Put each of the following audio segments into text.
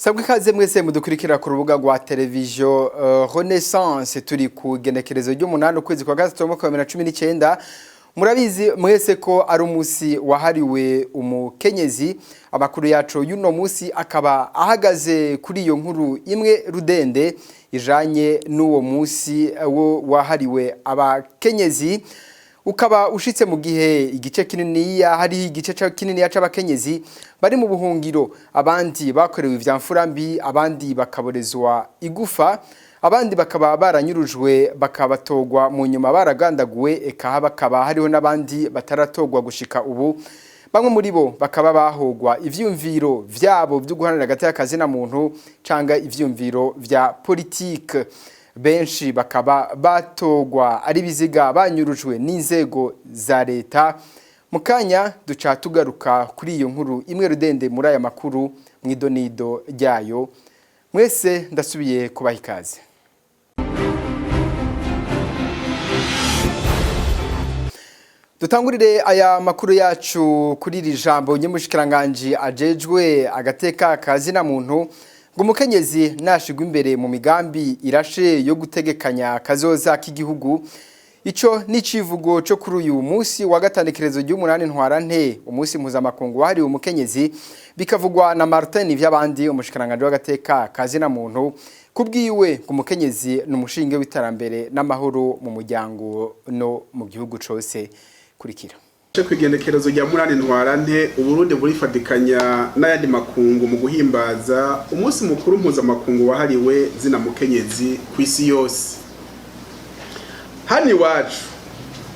Sabwe ikaze mwese mudukurikira ku rubuga rwa televiziyo Renaissance turi ku genekerezo ry'umunani ukwezi kwa gatatu mu 2019. Murabizi mwese ko ari umusi wahariwe umukenyezi. Amakuru yacu y'uno musi akaba ahagaze kuri iyo nkuru imwe rudende ijanye n'uwo musi wahariwe abakenyezi. Ukaba ushitse mu gihe igice kinini hari igice kinini y'abakenyezi bari mu buhungiro, abandi bakorewe ivyamfurambi, abandi bakaborezwa igufa, abandi bakaba baranyurujwe bakabatogwa mu nyuma baragandaguwe, eka bakaba hariho n'abandi bataratogwa gushika ubu. Bamwe muri bo bakaba bahogwa ivyumviro vyabo byo guhanira hagati y'akazi na muntu canga ivyumviro vya politique. Benshi bakaba batogwa ari biziga banyurujwe n'inzego za leta. Mukanya duca tugaruka kuri iyo nkuru imwe rudende muri aya makuru mwidonido ryayo. Mwese ndasubiye kubaha ikaze. Dutangurire aya makuru yacu kuri iri jambo nyemushikiranganje ajejwe agateka kazi na muntu. Umukenyezi nashigwa imbere mu migambi irashe yo gutegekanya kazoza k'igihugu. Ico ni civugo cyo kuri uyu munsi wa gatandikerezo ry'umunani ntwarante, umunsi mpuzamakungu wahariwe umukenyezi, bikavugwa na Martin Vyabandi, umushikiranganje w'agateka kazi na muntu. Kubwiwe umukenyezi n'umushinge w'iterambere n'amahoro mu muryango no mu gihugu cose. Kurikira kwigenekerezo rya munani ntwarante, Uburundi burifadikanya n'ayandi makungu mu guhimbaza umunsi mukuru mpuzamakungu wahariwe zina mukenyezi kw'isi yose. Hani wacu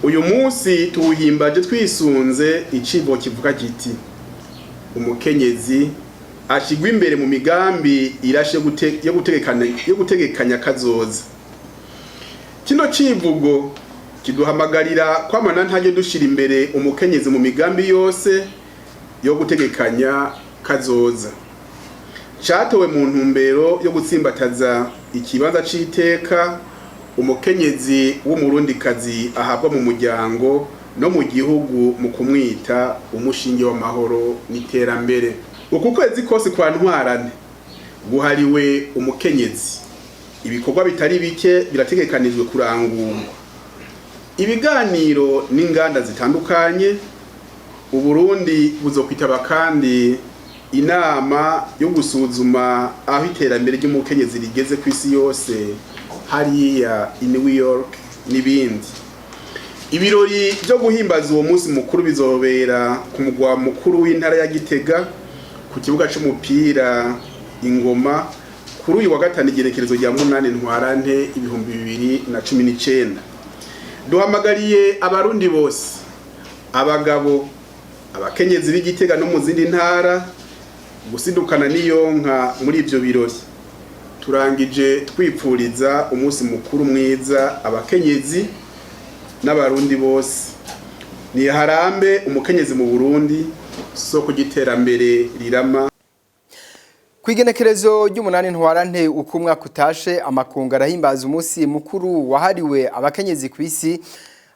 uyu munsi tuwuhimbaje twisunze icivugo kivuga kiti umukenyezi ashigwa imbere mu migambi irashe yo gutegekanya kazoza. Kino civugo kiduhamagarira kwamana ntaje dushira imbere umukenyezi mu migambi yose yo gutegekanya kazoza. Catowe mu ntumbero yo gutsimbataza ikibanza c'iteka umukenyezi w'umurundikazi ahabwa mu muryango no mu gihugu mu kumwita umushinge w'amahoro n'iterambere. Uku kwezi kose kwa ntwarane guhariwe umukenyezi, ibikorwa bitari bike birategekanijwe kurangurwa. Ibiganiro n'inganda zitandukanye, Uburundi buzokwitaba kandi inama yo gusuzuma aho iterambere ry'umukenyezi rigeze kw'isi yose hariya i New York n'ibindi. Ibirori byo guhimbaza uwo munsi mukuru bizobera ku mugwa mukuru w'intara ya Gitega ku kibuga c'umupira Ingoma kuri uyu wa gatanu igenekerezo rya munani ntwarante 2019. Duhamagariye abarundi bose, abagabo, abakenyezi b'Igitega no mu zindi ntara gusidukana n'iyonka muri ivyo birori. Turangije twipfuriza umunsi mukuru mwiza abakenyezi n'abarundi bose. Ni harambe umukenyezi mu Burundi, soko giterambere rirama. Kwigenekerezo ry'umunani ntwarante uko umwaka utashe, amakungu arahimbaza umunsi mukuru wahariwe abakenyezi kw'isi.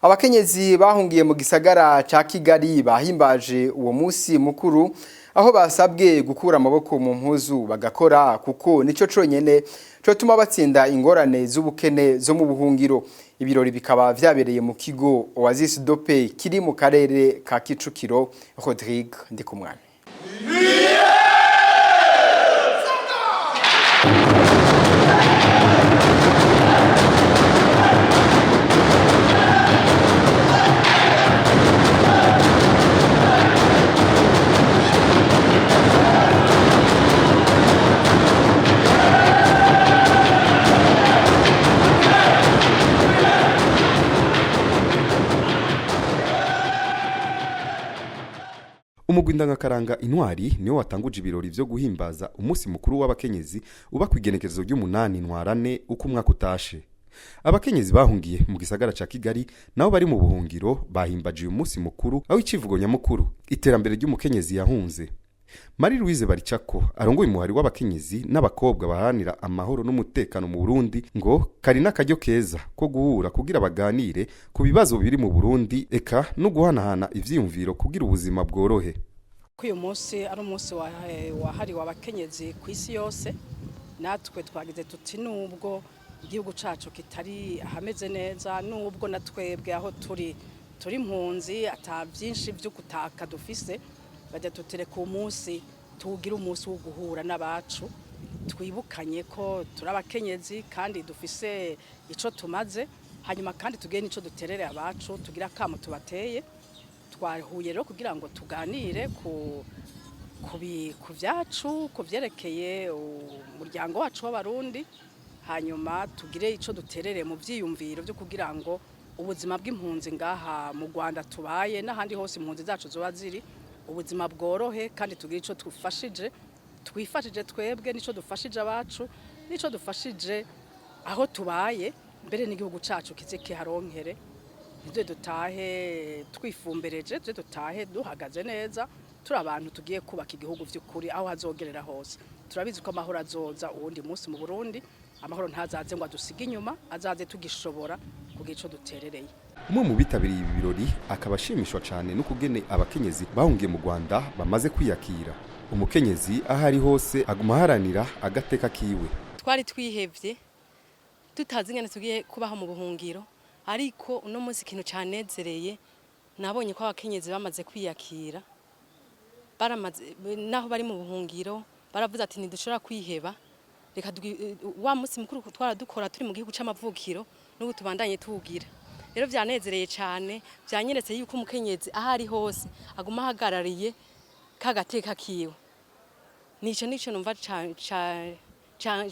Abakenyezi bahungiye mu gisagara ca Kigali bahimbaje uwo munsi mukuru, aho basabwe gukura amaboko mu mpuzu bagakora, kuko nico conyene cotuma batsinda ingorane z'ubukene zo mu buhungiro. Ibirori bikaba vyabereye mu kigo Oasis Dope kiri mu karere ka Kicukiro. Rodrigue Ndikumwana. Umugwi ndangakaranga intwari niwo watanguje ibirori vyo guhimbaza umunsi mukuru w'abakenyezi uba kwigenekerezo ry'umunani ntwarane uko umwaka utashe. Abakenyezi bahungiye mu gisagara ca Kigali nabo bari mu buhungiro bahimbaje uyu munsi mukuru, aho icivugo nyamukuru iterambere ry'umukenyezi yahunze. Marie Louise Baricako arongoye umuhari w'abakenyezi n'abakobwa baharanira amahoro n'umutekano mu Burundi ngo karina kajyo keza ko guhura kugira baganire ku bibazo biri mu Burundi eka no guhanahana ivyiyumviro kugira ubuzima bworohe. ko uyu munsi ari umunsi wahariwe abakenyezi ku isi yose, natwe twagize tuti nubwo igihugu cacu kitari ahameze neza, nubwo natwebwe aho turi impunzi ata byinshi byo kutaka dufise, bajya tutereka umunsi tugira umunsi wo guhura n'abacu, twibukanye ko turi abakenyezi kandi dufise ico tumaze, hanyuma kandi tugiye nico duterere abacu, tugira kamo tubateye. Twahuye rero kugira ngo tuganire ku byacu, ku byerekeye umuryango wacu w'abarundi, hanyuma tugire ico duterere mu byiyumviro byo kugira ngo ubuzima bw'impunzi ngaha mu Rwanda tubaye n'ahandi hose impunzi zacu zoba ziri, ubuzima bworohe kandi tugire ico twifashije twebwe, nico dufashije abacu, nico dufashije aho tubaye, mbere n'igihugu cacu kize kiharonkere, nze dutahe twifumbereje, nze dutahe duhagaze neza, turi abantu tugiye kubaka igihugu vy'ukuri aho hazogerera hose. Turabizi ko amahoro azoza uwundi munsi mu Burundi, amahoro ntazaze ngo adusige inyuma, azaze tugishobora kugira ico duterereye. Umwe mu bitabiriye ibi birori akaba ashimishwa cyane n'ukugene abakenyezi bahungiye mu Rwanda bamaze kwiyakira. Umukenyezi aho ari hose aguma aharanira agateka kiwe. Twari twihevye tutazi ngene tugiye kubaho mu buhungiro, ariko uno munsi ikintu canezereye nabonye ko abakenyezi bamaze kwiyakira, naho bari mu buhungiro baravuze ati ntidushobora kwiheba, reka wa munsi mukuru twaradukora turi mu gihugu c'amavukiro n'ubu tubandanye tuwugira. Rero byanezereye cyane, byanyeretse yuko umukenyezi aho ari hose aguma ahagarariye kagateka kiwe. Nico numva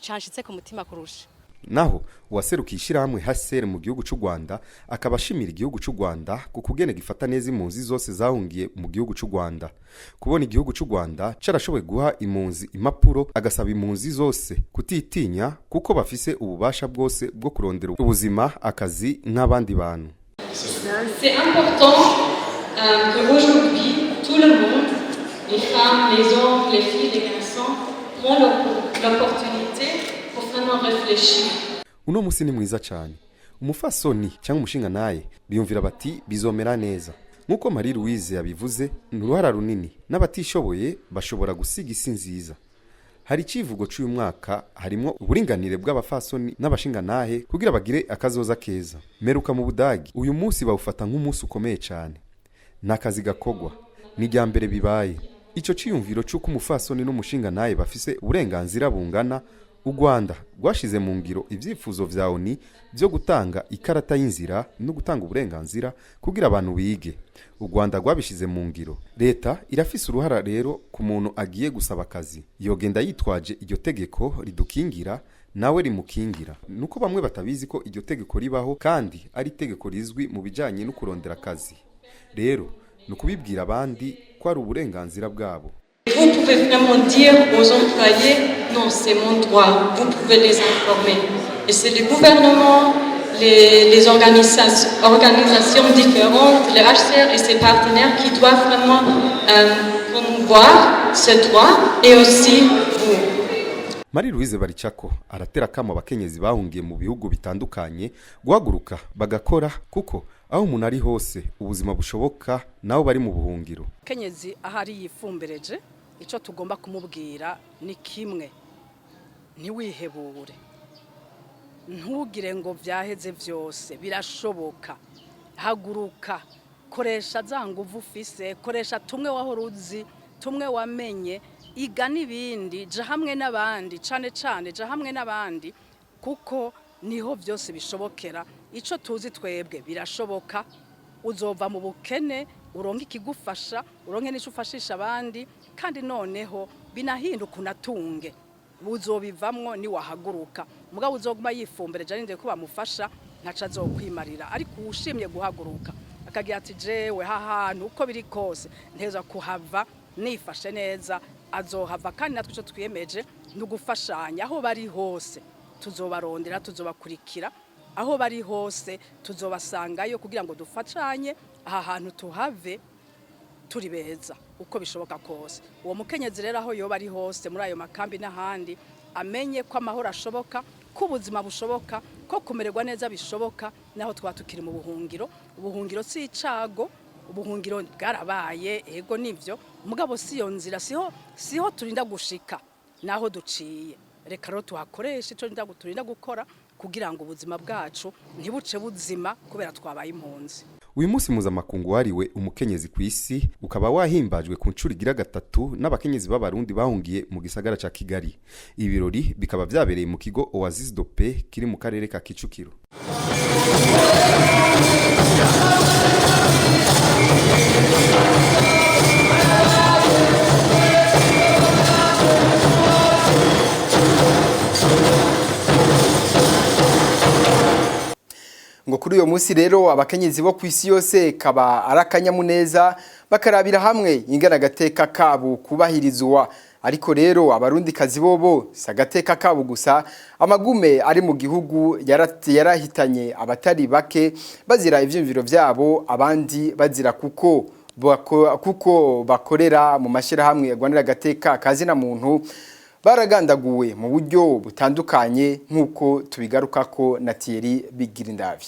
canshitse ku mutima kurusha. Naho uwaserukiye ishyirahamwe HCR mu gihugu cy'u Rwanda akaba ashimira igihugu cy'u Rwanda ku kugene gifata neza impunzi zose zahungiye mu gihugu cy'u Rwanda. Kubona igihugu cy'u Rwanda carashoboye guha impunzi impapuro, agasaba impunzi zose kutitinya kuko bafise ububasha bwose bwo kurondera ubuzima, akazi nk'abandi bantu. C'est important que aujourd'hui tout le monde, les femmes, les hommes, les filles, les garçons, prennent l'opportunité pour vraiment réfléchir. Uno musi ni mwiza cyane. Umufasoni cyangwa umushinga naye biyumvira bati bizomera neza. Nkuko Marie Louise yabivuze, n'uruhara runini n'abatishoboye bashobora gusiga isi nziza. Hari ikivugo cy'uyu mwaka harimo uburinganire bw'abafasoni n'abashinga nahe kugira bagire akazoza keza. Meruka mu Budagi uyu munsi bawufata nk'umunsi ukomeye cyane. Nakazi gakogwa ni rya mbere bibaye. Ico ciyumviro cy'uko umufasoni n'umushinga naye bafise uburenganzira bungana, u Rwanda rwashize mu ngiro ivyifuzo vya ONU byo gutanga ikarata y'inzira no gutanga uburenganzira kugira abantu bige. U Rwanda rwabishize mu ngiro. Leta irafise uruhara rero ku muntu agiye gusaba akazi, yogenda yitwaje iryo tegeko ridukingira nawe rimukingira. Nuko bamwe batabizi ko iryo tegeko ribaho kandi ari tegeko rizwi mu bijanye no kurondera akazi. Rero nukubibwira abandi ko ari uburenganzira bwabo. Vous pouvez vraiment dire aux employés, non, c'est mon droit, vous pouvez les informer. Et c'est le gouvernement, les organisations différentes, les HCR et ses partenaires qui doivent vraiment promouvoir ce droit et aussi vous. Marie Louise Barichako aratera kamo abakenyezi bahungiye mu bihugu bitandukanye guhaguruka bagakora kuko aho umuntu ari hose ubuzima bushoboka naho bari mu buhungiro. Kenyezi ahari yifumbereje, ico tugomba kumubwira ni kimwe: ntiwihebure, ntugire ngo vyaheze vyose, birashoboka. Haguruka, koresha za nguvu ufise, koresha tumwe wahoruzi, tumwe wamenye, iga n'ibindi, ja hamwe n'abandi, cane ja hamwe n'abandi, kuko niho byose bishobokera. Ico tuzi twebwe birashoboka, uzova mu bukene, uronke ikigufasha, uronke n'icyo ufashisha abandi, kandi noneho binahinduka unatunge. Uzobivamwo ni wahaguruka. Mugabo uzoguma yifumbereje arinde ko bamufasha ntaca azokwimarira, ariko ushimye guhaguruka akagira ati jewe hahantu uko biri kose nteza kuhava nifashe neza, azohava. Kandi natwe ico twiyemeje n'ugufashanya aho bari hose, tuzobarondera, tuzobakurikira aho bari hose, tuzobasangayo kugira ngo dufashanye aha hantu tuhave turi beza uko bishoboka kose. Uwo mukenyezi rero aho yoba ari hose muri ayo makambi n'ahandi, amenye ko amahoro ashoboka, ko ubuzima bushoboka, ko kumererwa neza bishoboka, naho twa tukiri mu buhungiro. Ubuhungiro si icago, ubuhungiro bwarabaye ego nivyo mugabo siyo nzira siho turinda gushika naho duciye reka rero tuhakoreshe ico turinda gukora kugira ngo ubuzima bwacu ntibuce buzima kubera twabaye impunzi. Uyu munsi mpuzamakungu wariwe umukenyezi ku isi ukaba wahimbajwe ku ncuro igira gatatu n'abakenyezi b'abarundi bahungiye mu gisagara ca Kigali. Ibirori bikaba vyabereye mu kigo Oasis de Paix kiri mu karere ka Kicukiro. ngo kuri uyo munsi rero abakenyezi bo kwisi yose kaba arakanyamuneza bakarabira hamwe ingana gateka kabo kubahirizwa ariko rero abarundi kazi bobo sagateka kabo gusa amagume ari mu gihugu yarahitanye abatari bake bazira ivyumviro vyabo abandi bazira kuko bakorera mu mashira hamwe yagwanira gateka kazi na muntu baragandaguwe mu buryo butandukanye nkuko tubigarukako na Thierry Bigirindavi.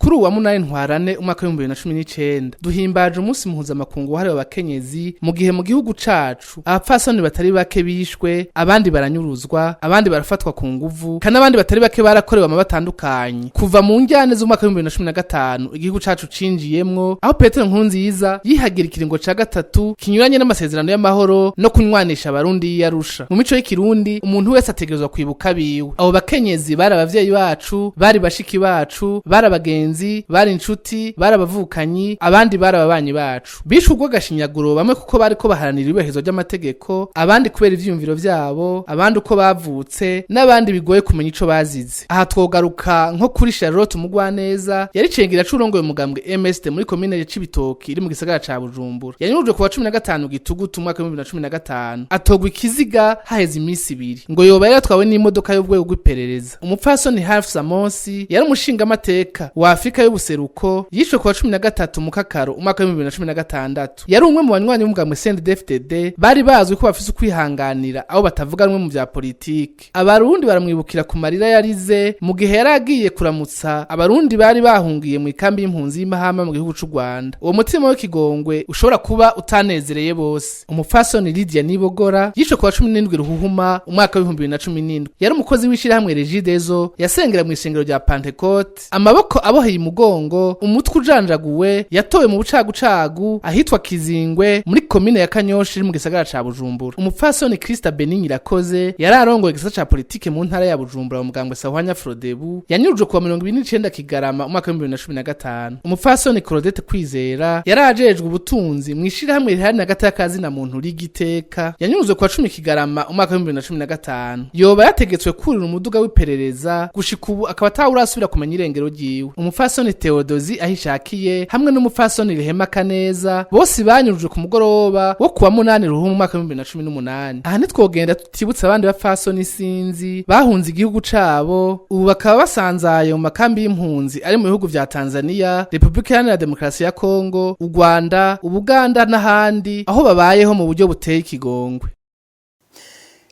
Kuri uwa munani ntwarane umwaka wa 2019 duhimbaje umunsi mpuzamakungu wahariwe abakenyezi mu gihe mu gihugu cacu abapfasoni batari bake bishwe abandi baranyuruzwa abandi barafatwa ku nguvu kandi abandi batari bake barakorewe amabatandukanye kuva mu njyane z'umwaka wa 2015 igihugu cacu cinjiyemwo aho Petero Nkurunziza yihagira ikiringo ca gatatu kinyuranye n'amasezerano y'amahoro no kunywanisha abarundi yarusha mu mico y'ikirundi umuntu wese ategerezwa kwibuka biwe abo bakenyezi bari abavyeyi bacu bari bashiki bacu barabagenzi bari inshuti barabavukanyi abandi barababanyi bacu bishurwa gashinyaguro bamwe kuko bariko baharanira ibihezo by'amategeko abandi kubera ivyumviro vyabo abandi uko bavutse n'abandi bigoye kumenya ico bazize aha twogaruka nko kuri Charlotte Mugwaneza yari cengira curongoye umugambwe MSD muri commune ya Cibitoki iri mu gisagara ca Bujumbura yanyurujwe kuwa 15 gitugutu umwaka wa 2015 atogwa ikiziga haheze iminsi 2 ngo yoba yaratwawe n'imodoka y'ubwego bw'iperereza umupfasoni Hafsa Mosi yari umushinga amateka wa Afrika y'ubuseruko yishwe kuwa 13 mu Kakaro umwaka wa 2016 yari umwe mu banywanyi b'umugambwe CNDD-FDD bari bazwi ko bafise ukwihanganira aho batavuga rumwe mu vya politike abarundi baramwibukira ku marira yarize mu gihe yaragiye kuramutsa abarundi bari bahungiye mu ikambi y'impunzi y'Imahama mu gihugu c'u Rwanda uwo mutima w'ikigongwe ushobora kuba utanezereye bose umupfasoni Lydia Nibogora yishwe kuwa 17 Ruhuhuma umwaka wa 2017 yari umukozi w'ishira hamwe Regideso yasengera mu isengero rya Pentecote amaboko aboheye umugongo umutwe ujanjaguwe yatowe mu bucagucagu ahitwa Kizingwe muri komine ya Kanyoshi iri mu gisagara ca Bujumbura umupfasoni Krista Benigni Rakoze yararongoye gisata ca politike mu ntara ya Bujumbura mu mugambwe Sahwanya Frodebu yanyurujwe kuwa 29 Kigarama umwaka wa 2015 umupfasoni Claudette Kwizera yarajejwe ubutunzi mwishira hamwe rihari na gatakazi na muntu rigiteka yanyurujwe kuwa 10 Kigarama umwaka wa 2015 yoba yategetswe kurira umuduga w'iperereza gushika ubu akaba atawurasubira kumenya irengero ryiwe umupfasoni Theodosi ahishakiye hamwe n'umupfasoni Rehema Kaneza bose banyurujwe ku mugoroba wo kuwa 8 Ruhumu umwaka wa 2018 aha nitwogenda tutibutsa abandi bapfasoni sinzi bahunze igihugu cabo ubu bakaba basanzaye mu makambi y'impunzi ari mu bihugu vya Tanzania Republika Iharanira Demokarasi ya Kongo u Rwanda Ubuganda n'ahandi aho babayeho mu buryo buteye ikigongwe.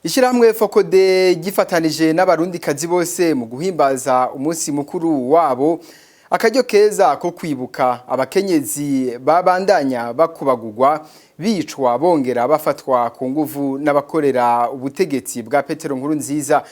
Ishiramwe Fokode gifatanije n'abarundi kazi bose mu guhimbaza umunsi mukuru wabo akaryo keza ko kwibuka abakenyezi babandanya bakubagurwa bicwa bongera bafatwa ku nguvu n'abakorera ubutegetsi bwa Petero Nkurunziza.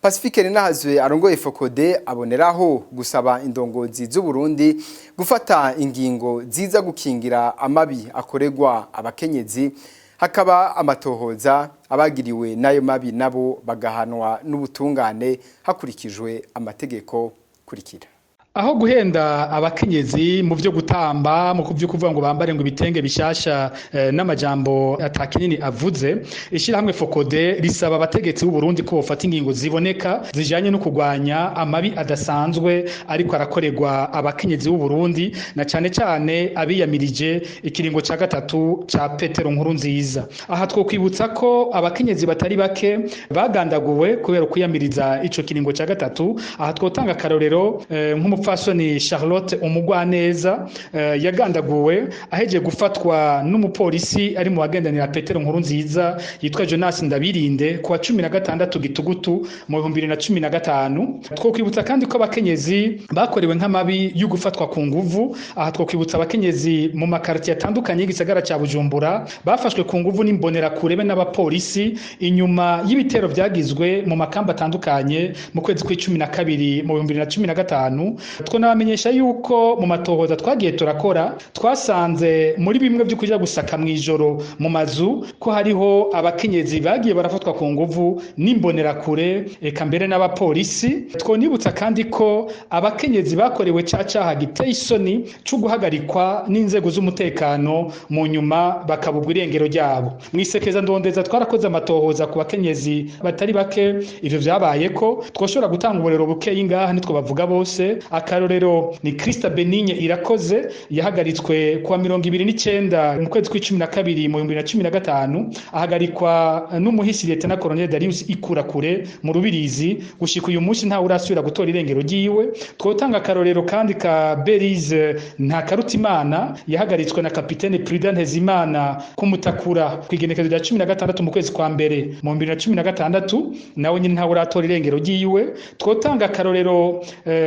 Pacifique Nahazwe arongoye Fokode aboneraho gusaba indongozi z'u Burundi gufata ingingo ziza gukingira amabi akoregwa abakenyezi hakaba amatohoza abagiriwe nayo mabi nabo bagahanwa n'ubutungane hakurikijwe amategeko kurikira. Aho guhenda abakenyezi mu byo gutamba mu kuvyo kuvuga ngo bambare ngo ibitenge bishasha n'amajambo atakinini avuze ishirahamwe Fokode risaba abategetsi b'u Burundi ko bofata ingingo ziboneka zijanye no kugwanya amabi adasanzwe ariko arakorerwa abakenyezi b'u Burundi na cane cane abiyamirije ikiringo ca gatatu ca Petero Nkurunziza. Aha twokwibutsa ko abakenyezi batari bake bagandaguwe kubera kuyamiriza ico kiringo ca gatatu aha twotanga karorero nk'umupfu n'umupfasoni Charlotte Umugwaneza yagandaguwe aheje gufatwa n'umupolisi ari mu bagendanira Petero Nkurunziza yitwa Jonas Ndabirinde kuwa 16 gitugutu mu 2015. Twokwibutsa kandi ko abakenyezi bakorewe nk'amabi yo gufatwa ku nguvu. Aha twokwibutsa abakenyezi mu makarti atandukanye y'igisagara ca Bujumbura bafashwe ku nguvu n'imbonera kurebe n'abapolisi inyuma y'ibitero byagizwe mu makamba atandukanye mu kwezi kwa 12 mu 2015. Two nabamenyesha yuko mu matohoza twagiye turakora twasanze muri bimwe byo kuja gusaka mwijoro mu mazu ko hariho abakenyezi bagiye barafatwa ku nguvu n'imbonera kure eka mbere n'abapolisi. Twonibutsa kandi ko abakenyezi bakorewe cacaha giteye isoni cyo guhagarikwa n'inzego z'umutekano mu nyuma bakabugwa irengero ryabo. Mwisekeza ndondeza twarakoze amatohoza ku bakenyezi batari bake. Ivyo vyabaye ko twoshobora gutanga uburero buke y'ingaha nitwo bavuga bose. Akarorero ni Krista Benigne Irakoze yahagaritswe kuwa 29 mu kwezi kwa 12 mu 2015 ahagarikwa n'umuhisi Lieutenant Colonel Darius Ikurakure mu Rubirizi. Gushika uyu munsi nta urasubira gutora irengero ryiwe. Twotanga akarorero kandi ka Berize Ntakarutimana yahagaritswe na Kapitene Prudent Hezimana kumutakura kwigenekezo rya 16 mu kwezi kwa mbere mu 2016 nawe nyine nta uratora irengero ryiwe. Twotanga akarorero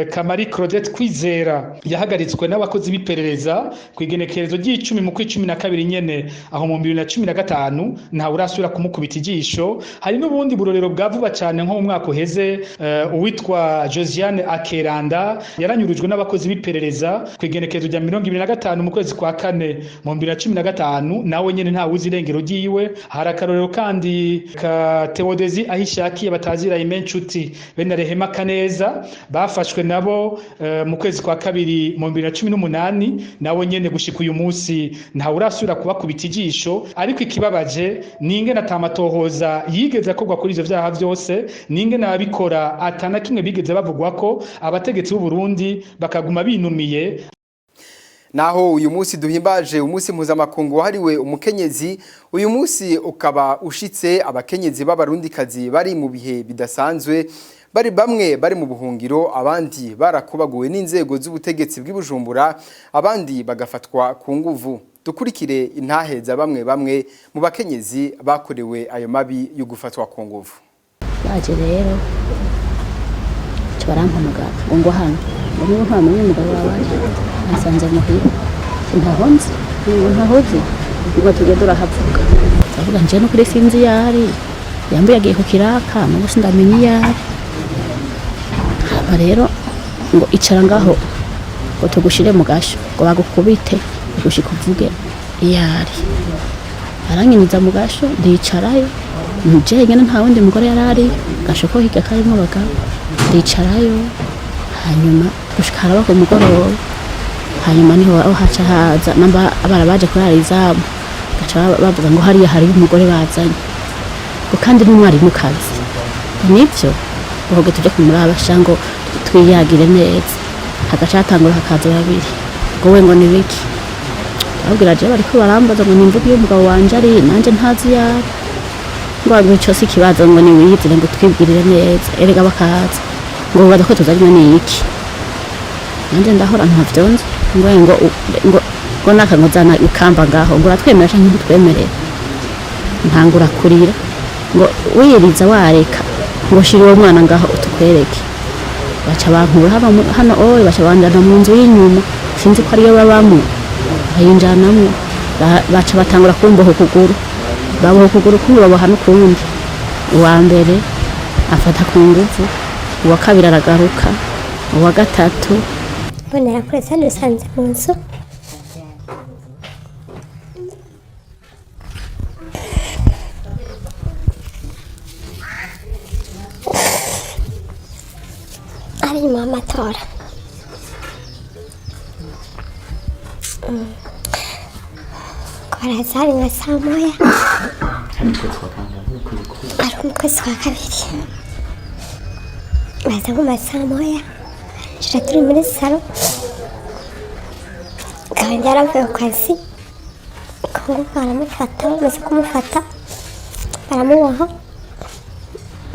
ka Marie Claudette Kwizera yahagaritswe n'abakozi b'iperereza kwigenekezo ry'icumi mu kwicumi na kabiri nyene aho mu 2015 nta urasubira kumukubita ijisho. Hari n'ubundi burorero bwavuba cyane nko mu mwaka uheze uwitwa Josiane Akeranda yaranyurujwe n'abakozi b'iperereza kwigenekezo rya 2025 mu kwezi kwa kane mu 2015 nawe nyene nta wuzi irengero ryiwe. Hari akarorero kandi ka Theodesi Ahishaki abatazira imencuti bene Rehema Kaneza bafashwe nabo mu kwezi kwa kabiri mu 2018 nawe nyene gushika uyu munsi nta urasubira kubakubita ijisho. Ariko ikibabaje ninge natamatohoza yigeze akogwa kuri ivyo vyaha vyose, ninge nabikora atana kimwe bigeze bavugwa ko abategetsi b'u Burundi bakaguma binumiye. Naho uyu munsi duhimbaje umunsi mpuzamakungu wahariwe umukenyezi. Uyu munsi ukaba ushitse abakenyezi b'abarundikazi bari mu bihe bidasanzwe, bari bamwe bari mu buhungiro, abandi barakubaguwe n'inzego z'ubutegetsi bw'Ibujumbura, abandi bagafatwa ku nguvu. Dukurikire intaheza bamwe mu bakenyezi bakorewe ayo mabi yo gufatwa ku nguvu. Baje rero barampamagara ngo hano ubu nta munyamugabo wabaje asanze muhira ntahoze ngo tujye turahavuga ndavuga nje no kuri sinzi yari yambuye agiye ku kiraka no sindamenye yari aba rero ngo icara ngaho ngo tugushire mu gasho ngo bagukubite gushika uvuge yari aranyiniza mu gasho ndicarayo nje nyene nta wundi mugore yarari gasho ko higa karimo bagabo ndicarayo hanyuma gushika haraba ku mugoroba hanyuma niho haca haza namba abarabaje kurara izamu gaca bavuga ngo hariya hari umugore bazanye ngo kandi n'umwari mu kazi nivyo ngo tujye kumuraba shango twiyagire neza hagaca hatangura hakaza babiri ngo we ngo nibiki abwira je bari ko barambaza ngo nimvuga iyo umugabo wanje ari nanje ntazi yari ngo abico si kibazo ngo ni wiyizire ngo twibwirire neza erega bakaza ngo baza ko tuzarimo niki nanje ndahora ntavyonze ngo nakangozana ikamba ngaho ngo ratwemera canke ntitwemerera ntangura kurira ngo wiyiriza wareka ngo shira uwo mwana ngaho utukwereke baca bankura hano oye baca bandana mu nzu y'inyuma sinzi ko ariyo babamo bayinjanamwo baca batangura kumboha ukuguru baboha ukuguru kumwe baboha n'ukundi uwa mbere afata ku nguvu uwa kabiri aragaruka uwa gatatu bonera kure cyane usanze mu nzu ari mu amatora Korazari nka saa moya ari mu kwezi kwa kabiri baza mu masaa moya nshira turi muri salo kandi yaravuye ku kazi kongo baramufata bamaze kumufata baramuboha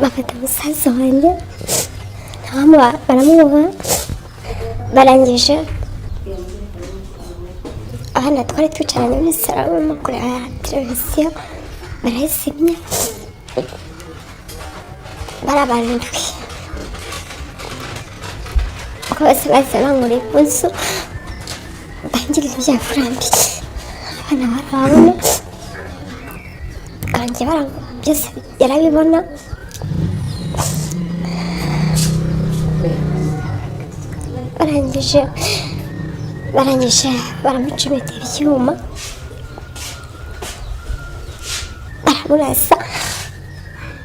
bafata umusaza wanjye baramuboha barangije abana twari twicaranye muri salo barimo kureba televiziyo barayisimye barabarindwi bose bahise bangura impuzu bangirira ibyafurambi abana barababona kanjye byose yarabibona barangije baramucometa ibyuma baramurasa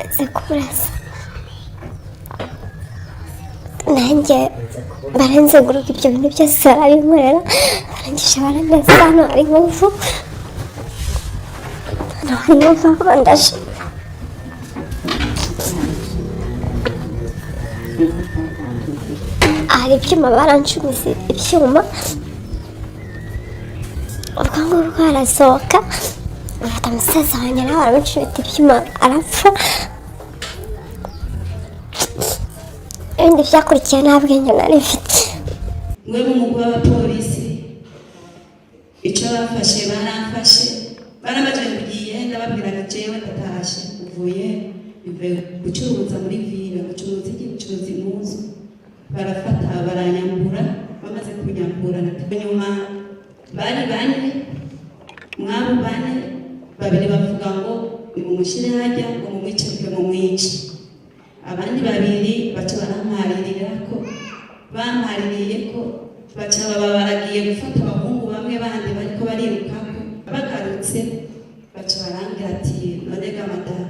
aze kumurasa nanjye baranzenguruka ibyo bintu byose barabinkorera barangije baraneza hano hari inkovu bandaje hari ibyuma barancumise ibyuma ubwo ngubwo arasohoka bafata umusaza wanjye nawe baramucumita ibyuma arapfa ibindi byakurikiye nta bwenge nari mfite mwe mu w'abapolisi icyo bafashe baramfashe baramaze kugiye ndababwira ngo jewe ndatashye uvuye gucuruza muri vile gucuruza igicuruza impuzu barafata baranyambura bamaze kunyambura nyuma bari bane mwabo bane babiri bavuga ngo nimumushyire hajya ngo mumwicirwe mu mwici abandi babiri baca baramparirira ko bampaririye ko baca baba baragiye gufata abahungu bamwe bandi bariko bariruka bagarutse baca barangira ati none ga madamu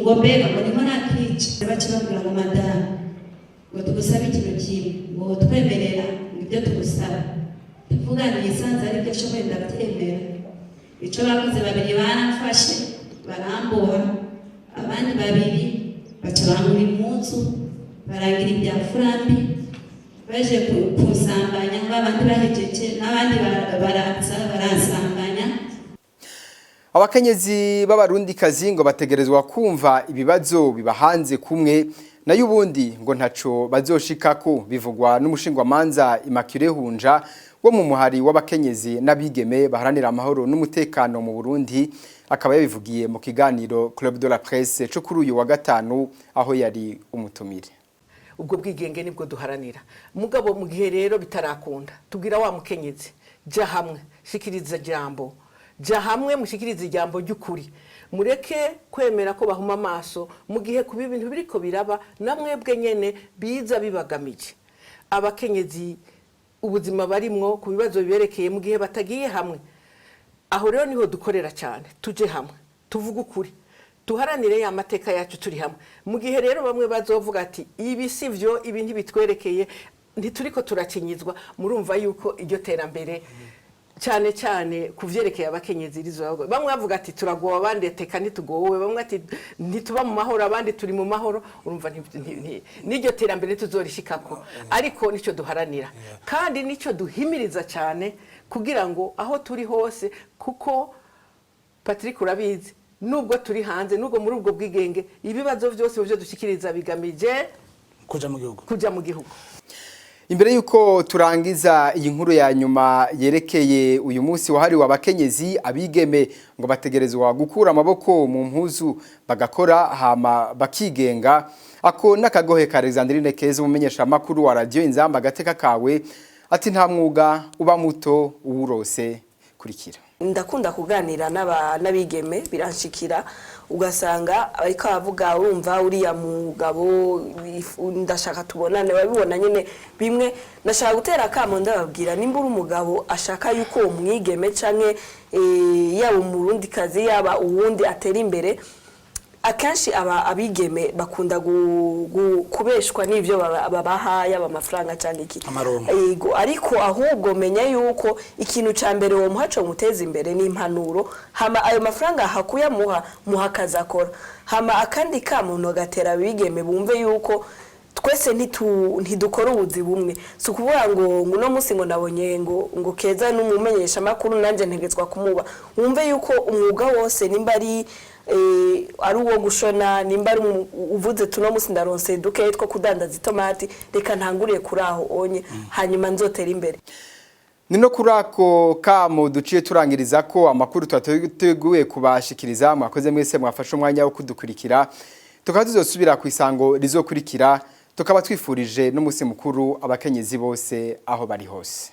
ngo mbega ngo niho nakica baca babwira ngo madamu ngo tugusabe ikintu kimwe ngo twemerera ibyo tugusaba tuvuga nisanze ari byo shoboye ndabyemera icyo bakoze babiri baramfashe baramboha abandi babiri baca bangura impuzu baragira ibya furambi baje kusambanya nk'abandi bahejeje n'abandi barasambanya. Abakenyezi b'abarundikazi ngo bategerezwa kumva ibibazo bibahanze kumwe nayo ubundi ngo ntaco bazoshikako bivugwa n'umushingwamanza Immaculée Hunja wo mu muhari w'abakenyezi n'abigeme baharanira amahoro n'umutekano mu Burundi akaba yabivugiye mu kiganiro Club de la Presse cyo kuri uyu wa gatanu aho yari umutumire. Ubwo bwigenge nibwo duharanira mugabo mu gihe rero bitarakunda tubwira wa mukenyezi ja hamwe shikiriza jambo ja hamwe mushikiriza ijambo ry'ukuri mureke kwemera ko bahuma amaso mu gihe kuba ibintu biriko biraba namwebwe nyene biza bibagamije abakenyezi ubuzima barimwo ku bibazo biberekeye mu gihe batagiye hamwe aho rero niho dukorera cyane tuje hamwe tuvuga ukuri tuharanire ya mateka yacu turi hamwe mu gihe rero bamwe bazovuga ati ibi sivyo ibintu bitwerekeye ntituriko turakinyizwa murumva yuko iryo terambere cyane cyane kuvyerekeye abakenyezi rizo bamwe bavuga ati turagowa abandi teka ntitugowe bamwe ati ntituba mu mahoro abandi turi mu mahoro urumva n'iryo terambere tuzorishikako ariko nico duharanira kandi nico duhimiriza cyane kugira ngo aho turi hose kuko Patrick urabizi nubwo turi hanze nubwo muri ubwo bwigenge ibibazo byose byo dushikiriza bigamije kuja mu gihugu. Imbere yuko turangiza iyi nkuru ya nyuma yerekeye uyu munsi wahariwe abakenyezi abigeme ngo bategerezwa gukura amaboko mu mpuzu bagakora hama bakigenga ako nakagohe ka Alexandrine Keza umumenyesha makuru wa radio Inzamba gateka kawe ati nta mwuga uba muto uwurose kurikira. Ndakunda kuganira n'abigeme biranshikira ugasanga ariko avuga urumva uriya mugabo ndashaka tubonane babibona nyene bimwe ndashaka gutera kamo ndababwira nimba uri umugabo ashaka yuko umwigeme canke yaba umurundi kazi yaba uwundi atera imbere akenshi abigeme bakunda kubeshwa n'ivyo babaha yaba amafaranga cyane iki yego ariko ahubwo menya yuko ikintu ca mbere wo muhaco muteza imbere n'impanuro hama ayo mafaranga hakuya muhakaza akora hama akandi kamuntu gatera abigeme bumve yuko twese ntidukora ubuzi bumwe si ukuvuga ngo no munsi ngo nabonye ngo Keza n'umumenyesha makuru nanje ntegetswa kumuba wumve yuko umwuga wose nimba ari ari uwo gushona nimba ari uvuze tuno musi ndaronse duke two kudandaza itomati reka ntanguriye kuri aho onye hanyuma nzotera imbere. Nino kuri ako kamo duciye turangiriza ko amakuru twateguye kubashikiriza mwakoze mwese mwafashe umwanya wo kudukurikira tukaba tuzosubira ku isango rizokurikira tukaba twifurije n'umunsi mukuru abakenyezi bose aho bari hose.